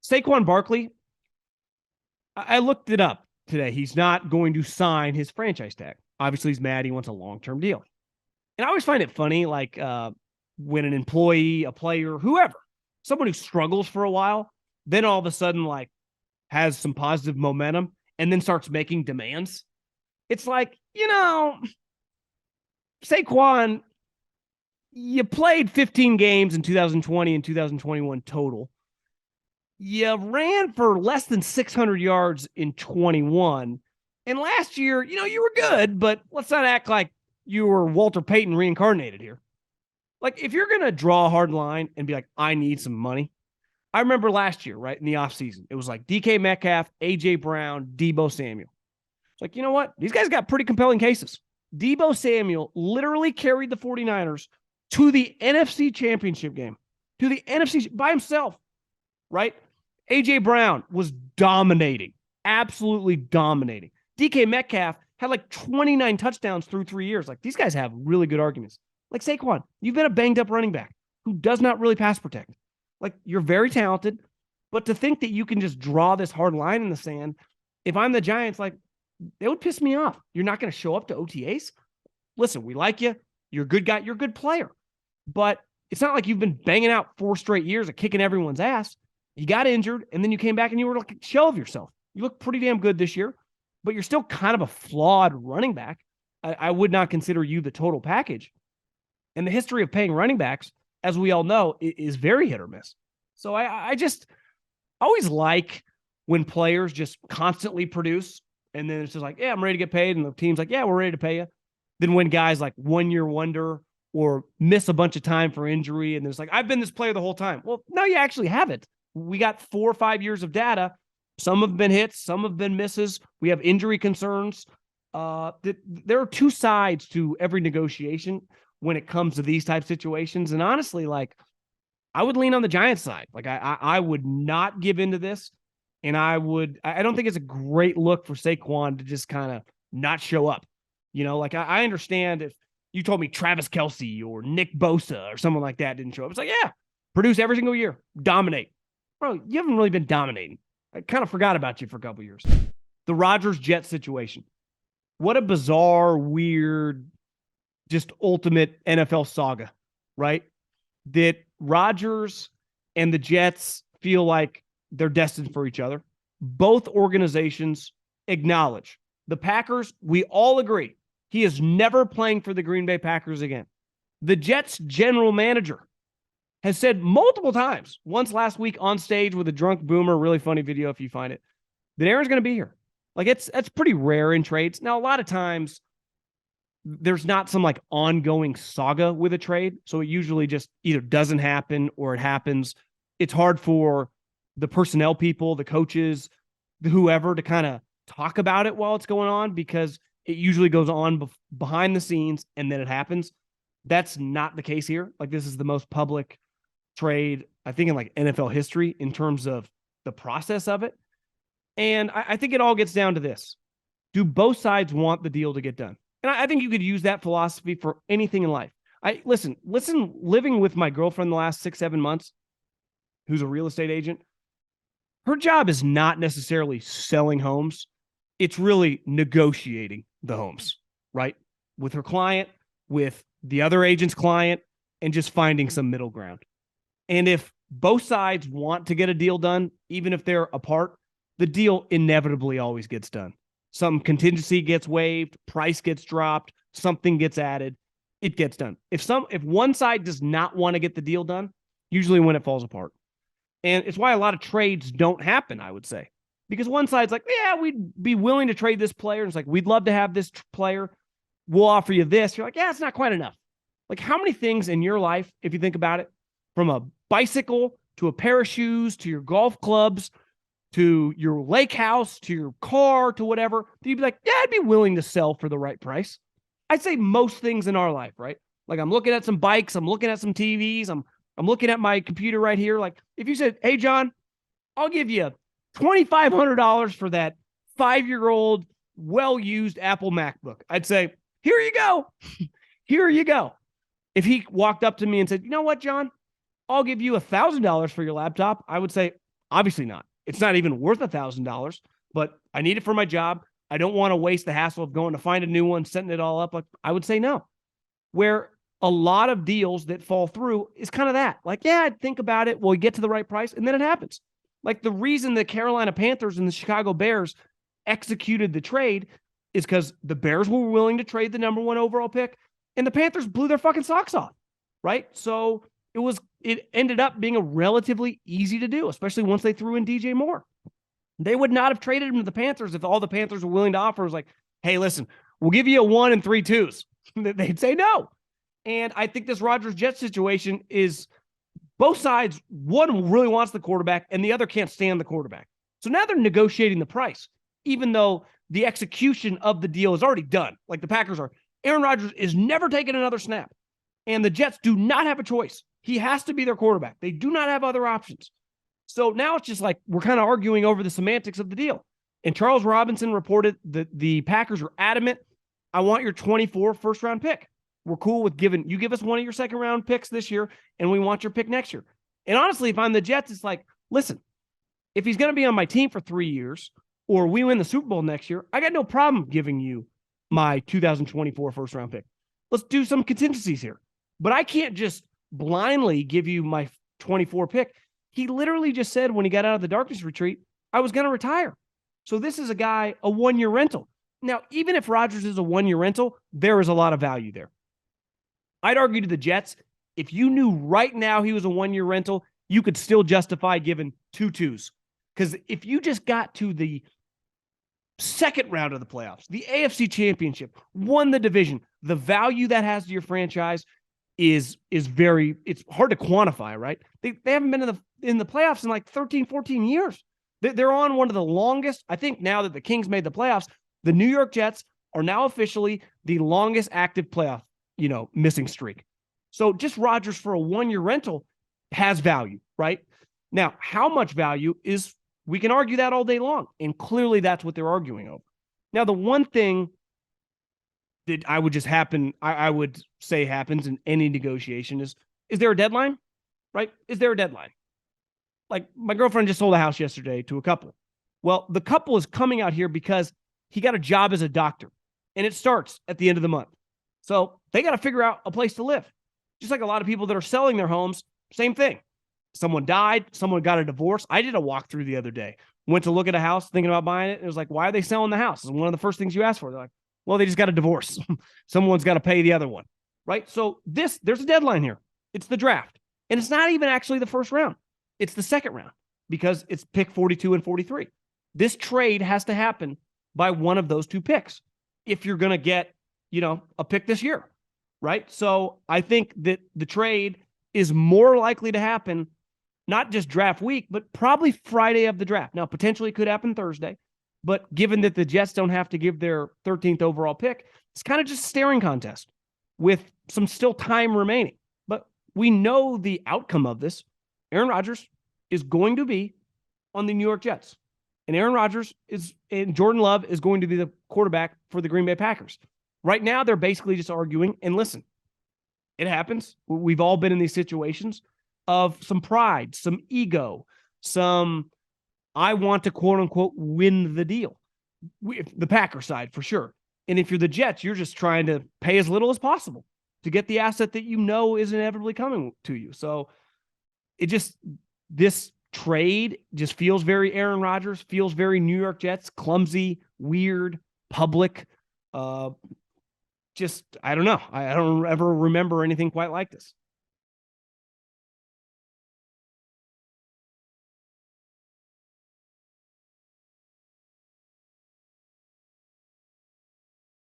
Saquon Barkley, I looked it up today. He's not going to sign his franchise tag. Obviously, he's mad. He wants a long-term deal. And I always find it funny, like when an employee, a player, whoever, someone who struggles for a while, then all of a sudden, like, has some positive momentum and then starts making demands. It's like, Saquon, you played 15 games in 2020 and 2021 total. You ran for less than 600 yards in 21. And last year, you were good, but let's not act like you were Walter Payton reincarnated here. Like, if you're going to draw a hard line and be like, I need some money. I remember last year, right, in the offseason, it was like DK Metcalf, A.J. Brown, Deebo Samuel. It's like, you know what? These guys got pretty compelling cases. Deebo Samuel literally carried the 49ers to the NFC Championship game, to the NFC by himself, right? A.J. Brown was dominating, absolutely dominating. DK Metcalf had like 29 touchdowns through 3 years. Like, these guys have really good arguments. Like Saquon, you've been a banged-up running back who does not really pass protect. Like, you're very talented, but to think that you can just draw this hard line in the sand, if I'm the Giants, like, it would piss me off. You're not going to show up to OTAs? Listen, we like you. You're a good guy. You're a good player. But it's not like you've been banging out 4 straight years of kicking everyone's ass. You got injured, and then you came back and you were like a shell of yourself. You look pretty damn good this year, but you're still kind of a flawed running back. I would not consider you the total package. And the history of paying running backs, as we all know, is very hit or miss. So I just always like when players just constantly produce, and then it's just like, yeah, I'm ready to get paid. And the team's like, yeah, we're ready to pay you. Then when guys like 1 year wonder or miss a bunch of time for injury, and it's like, I've been this player the whole time. Well, no, you actually haven't. We got 4 or 5 years of data. Some have been hits, some have been misses. We have injury concerns. There are 2 sides to every negotiation when it comes to these type of situations. And honestly, like, I would lean on the Giants side. Like, I would not give into this. And I don't think it's a great look for Saquon to just kind of not show up. Like, I understand if you told me Travis Kelce or Nick Bosa or someone like that didn't show up. It's like, yeah, produce every single year, dominate. Bro, you haven't really been dominating. I kind of forgot about you for a couple of years. The Rodgers-Jets situation. What a bizarre, weird, just ultimate NFL saga, right? That Rodgers and the Jets feel like they're destined for each other. Both organizations acknowledge. The Packers, we all agree, he is never playing for the Green Bay Packers again. The Jets general manager has said multiple times, once last week on stage with a drunk boomer, really funny video if you find it, that Aaron's going to be here. Like, that's pretty rare in trades. Now, a lot of times there's not some like ongoing saga with a trade. So it usually just either doesn't happen or it happens. It's hard for the personnel people, the coaches, whoever to kind of talk about it while it's going on, because it usually goes on behind the scenes and then it happens. That's not the case here. Like, this is the most public trade, I think, in like NFL history in terms of the process of it. And I think it all gets down to this. Do both sides want the deal to get done? And I think you could use that philosophy for anything in life. Listen, living with my girlfriend the last 6-7 months, who's a real estate agent, her job is not necessarily selling homes. It's really negotiating the homes, right? With her client, with the other agent's client, and just finding some middle ground. And if both sides want to get a deal done, even if they're apart, the deal inevitably always gets done. Some contingency gets waived, price gets dropped, something gets added, it gets done. If one side does not want to get the deal done, usually when it falls apart. And it's why a lot of trades don't happen, I would say. Because one side's like, yeah, we'd be willing to trade this player. And it's like, we'd love to have this player. We'll offer you this. You're like, yeah, it's not quite enough. Like, how many things in your life, if you think about it, from a bicycle to a pair of shoes to your golf clubs to your lake house to your car to whatever, you'd be like, yeah, I'd be willing to sell for the right price. I'd say most things in our life, right? Like, I'm looking at some bikes, I'm looking at some TVs, I'm looking at my computer right here. Like, if you said, hey, John, I'll give you $2,500 for that 5-year-old, well-used Apple MacBook, I'd say, here you go. Here you go. If he walked up to me and said, you know what, John, I'll give you $1,000 for your laptop, I would say, Obviously not. It's not even worth $1,000, but I need it for my job. I don't want to waste the hassle of going to find a new one, setting it all up. Like, I would say no. Where a lot of deals that fall through is kind of that. Like, yeah, I'd think about it. We'll get to the right price, and then it happens. Like, the reason the Carolina Panthers and the Chicago Bears executed the trade is because the Bears were willing to trade the number 1 overall pick, and the Panthers blew their fucking socks off, right? So it ended up being a relatively easy to do, especially once they threw in DJ Moore. They would not have traded him to the Panthers if all the Panthers were willing to offer was like, hey, listen, we'll give you a 1 and 3 twos. They'd say no. And I think this Rodgers-Jets situation is both sides. One really wants the quarterback and the other can't stand the quarterback. So now they're negotiating the price, even though the execution of the deal is already done. Like the Packers are. Aaron Rodgers is never taking another snap. And the Jets do not have a choice. He has to be their quarterback. They do not have other options. So now it's just like we're kind of arguing over the semantics of the deal. And Charles Robinson reported that the Packers were adamant, I want your 24 first-round pick. We're cool with giving, you give us one of your second-round picks this year, and we want your pick next year. And honestly, if I'm the Jets, it's like, listen, if he's going to be on my team for 3 years, or we win the Super Bowl next year, I got no problem giving you my 2024 first-round pick. Let's do some contingencies here. But I can't just blindly give you my 24 pick. He literally just said when he got out of the darkness retreat, I was going to retire. So this is a guy, a 1-year rental. Now, even if Rodgers is a 1-year rental, there is a lot of value there. I'd argue to the Jets, if you knew right now he was a 1-year rental, you could still justify giving 2 twos. Because if you just got to the second round of the playoffs, the AFC Championship, won the division, the value that has to your franchise is very, it's hard to quantify, right? They haven't been in the playoffs in like 13, 14 years. They're on one of the longest. I think now that the Kings made the playoffs, the New York Jets are now officially the longest active playoff, missing streak. So just Rodgers for a 1-year rental has value, right? Now, how much value is, we can argue that all day long. And clearly that's what they're arguing over. Now, the one thing that I would say happens in any negotiation is there a deadline, right? Is there a deadline? Like my girlfriend just sold a house yesterday to a couple. Well, the couple is coming out here because he got a job as a doctor and it starts at the end of the month. So they got to figure out a place to live. Just like a lot of people that are selling their homes, same thing. Someone died, someone got a divorce. I did a walkthrough the other day, went to look at a house, thinking about buying it. It was like, why are they selling the house? It's one of the first things you ask for. They're like, well, they just got a divorce. Someone's got to pay the other one, right? So there's a deadline here. It's the draft. And it's not even actually the first round. It's the second round because it's pick 42 and 43. This trade has to happen by one of those 2 picks if you're going to get, a pick this year, right? So I think that the trade is more likely to happen, not just draft week, but probably Friday of the draft. Now, potentially it could happen Thursday. But given that the Jets don't have to give their 13th overall pick, it's kind of just a staring contest with some still time remaining. But we know the outcome of this. Aaron Rodgers is going to be on the New York Jets. And Aaron Rodgers and Jordan Love is going to be the quarterback for the Green Bay Packers. Right now, they're basically just arguing. And listen, it happens. We've all been in these situations of some pride, some ego, some I want to, quote unquote, win the deal. The Packer side, for sure. And if you're the Jets, you're just trying to pay as little as possible to get the asset that is inevitably coming to you. So this trade just feels very Aaron Rodgers, feels very New York Jets, clumsy, weird, public. I don't know. I don't ever remember anything quite like this.